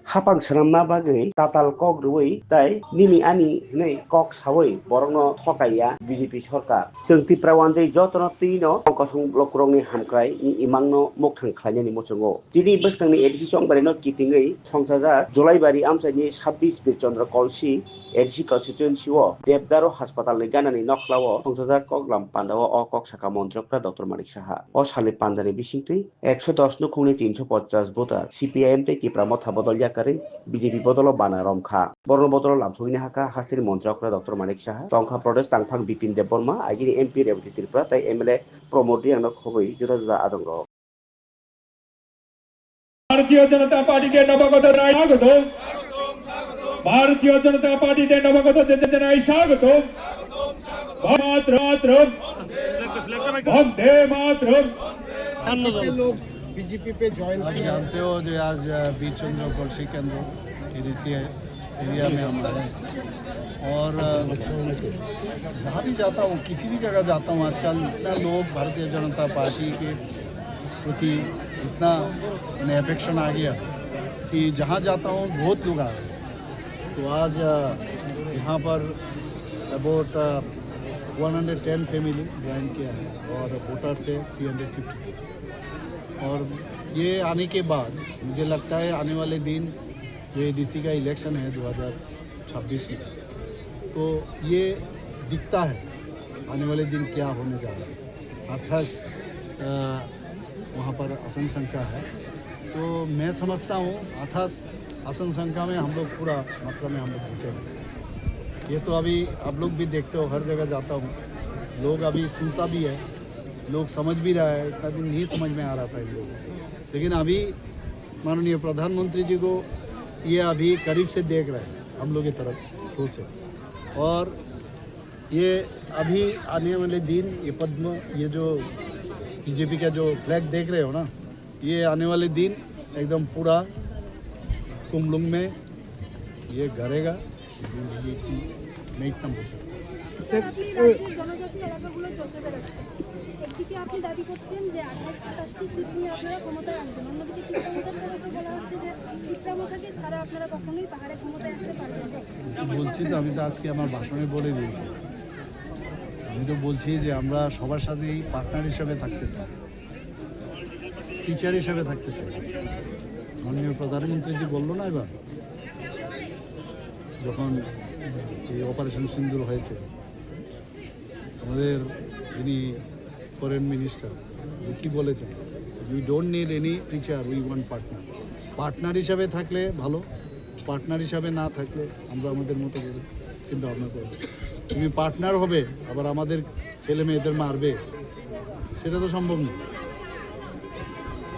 हापान सोनामना बागै ताताल कक रुई ताई निमी आनी नै कक सावै बरंनो थकाइया बीजेपी सरकार जों तिप्रावान जै जतन तीनो अंकसं ब्लकरंनि हामक्राय इमांनो मोगथां खालायनायनि मोचंगो दिनै बसखांनि एडिसि चंबारिनो किथिङै संसाजार जलाइबारि आमसाइनि 26 बिरचन्द्र कलसी एडिसि कन्स्टिट्युएन्सिओ देबदारो हासपातालनि गानानि नखलाओ संसाजार कगलाम पान्डाओ अ कक साखा मन्त्रकफ्रा डक्टर मानिक साहा अ साले पान्जानि बिसिंथै 110 नो खुंनि 350 भोटार सीपीआईएम तै किप्रा मथा बदल याकारै बीजेपी बदल बाना रमखा बरन बदल लामसुनि हाका हास्तिनि मन्त्रकफ्रा डक्टर मानिक साहा टंका प्रदेश तांफां बिपिन देबबर्मा आगिनि एमपी रेवती त्रिपुरा तै एमएलए प्रमोद यांनो खबै जुदा जुदा आदंग भारतीय जनता पार्टी के नवगत स्वागत भारतीय जनता पार्टी के नवगत स्वागत वंदे मातरम। लोग बीजेपी पे ज्वाइन जानते हो जो आज बीरचंद्र कलसी केंद्र एडीसी एरिया में हम आए और जहाँ भी जाता हूँ किसी भी जगह जाता हूँ आजकल इतना लोग भारतीय जनता पार्टी के प्रति इतना एफेक्शन आ गया कि जहाँ जाता हूँ बहुत लोग आ रहे हैं। तो आज यहाँ पर अबाउट 110 फैमिली ज्वाइन किया है और वोटर से 350 और ये आने के बाद मुझे लगता है आने वाले दिन जो एडीसी का इलेक्शन है 2026 में तो ये दिखता है आने वाले दिन क्या होने जा रहा है। 28 वहाँ पर आसन संख्या है तो मैं समझता हूँ 28 आसन संख्या में हम लोग पूरा मात्रा में हम लोग जीतेंगे। ये तो अभी आप लोग भी देखते हो हर जगह जाता हूँ लोग अभी सुनता भी है लोग समझ भी रहा है इतना दिन नहीं समझ में आ रहा था इन लोगों लेकिन अभी माननीय प्रधानमंत्री जी को ये अभी करीब से देख रहे हैं हम लोग की तरफ शुरू से और ये अभी आने वाले दिन ये पद्म ये जो बीजेपी का जो फ्लैग देख रहे हो ना ये आने वाले दिन एकदम पूरा कुंभलुंग में ये गरेगा मैं इतना बोल सकता একদিকে আপনি দাবি করছেন যে 28টি সিট নিয়ে আপনারা ক্ষমতায় আসবেন অন্যদিকে ত্রিপুরামথার তরফে বলা হচ্ছে যে ত্রিপুরামথাকে ছাড়া আপনারা কখনোই পাহাড়ে ক্ষমতায় আসতে পারবেন না বলছি তো আমি তো আজকে আমার ভাষণে বলে দিয়েছি আমি তো বলছি যে আমরা সবার সাথেই পার্টনার হিসেবে থাকতে চাই টিচার হিসেবে থাকতে চাই মাননীয় প্রধানমন্ত্রীজি বললো না এবার যখন এই অপারেশন সিন্দুর হয়েছে আমাদের যিনি ফরেন মিনিস্টার কি বলেছেন we don't need any teacher we want partner partner হিসাবে থাকলে ভালো পার্টনার হিসাবে না থাকলে আমরা আমাদের মতো করে চিন্তা ভাবনা করব তুমি পার্টনার হবে আবার আমাদের ছেলে মেয়েদের মারবে সেটা তো সম্ভব না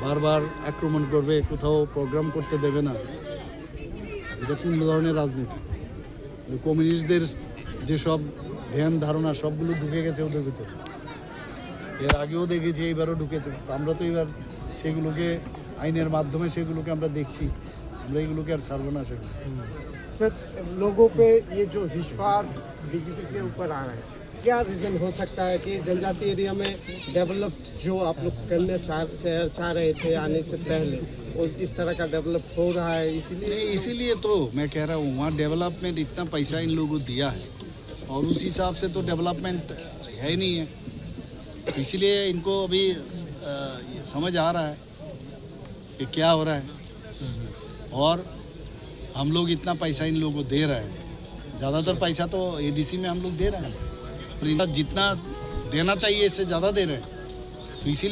বারবার আক্রমণ করবে কোথাও প্রোগ্রাম করতে দেবে না এটা কোন ধরনের রাজনীতি কমিউনিস্টদের যেসব ধ্যান ধারণা সবগুলো ঢুকে গেছে ওদের ভিতরে এর আগেও দেখেছি এইবারও ঢুকেছে আমরা তো এবার সেগুলোকে আইনের মাধ্যমে সেগুলোকে আমরা দেখছি আমরা এগুলোকে আর ছাড়বো না সেগুলো सर लोगों पे ये जो विश्वास बीजेपी के ऊपर आ रहा है क्या रीज़न हो सकता है कि जनजाति एरिया में डेवलप्ड जो आप लोग करने चाह रहे थे आने से पहले और इस तरह का डेवलप हो रहा है इसीलिए तो मैं कह रहा हूँ वहाँ डेवलपमेंट इतना पैसा इन लोगों को दिया है और उस हिसाब से तो डेवलपमेंट है ही नहीं है इसीलिए इनको अभी समझ आ रहा है कि क्या हो रहा है और हम लोग इतना पैसा इन लोगों को दे रहे हैं ज़्यादातर पैसा तो एडीसी में हम लोग दे रहे हैं जितना देना चाहिए इससे ज़्यादा दे रहे हैं तो इसीलिए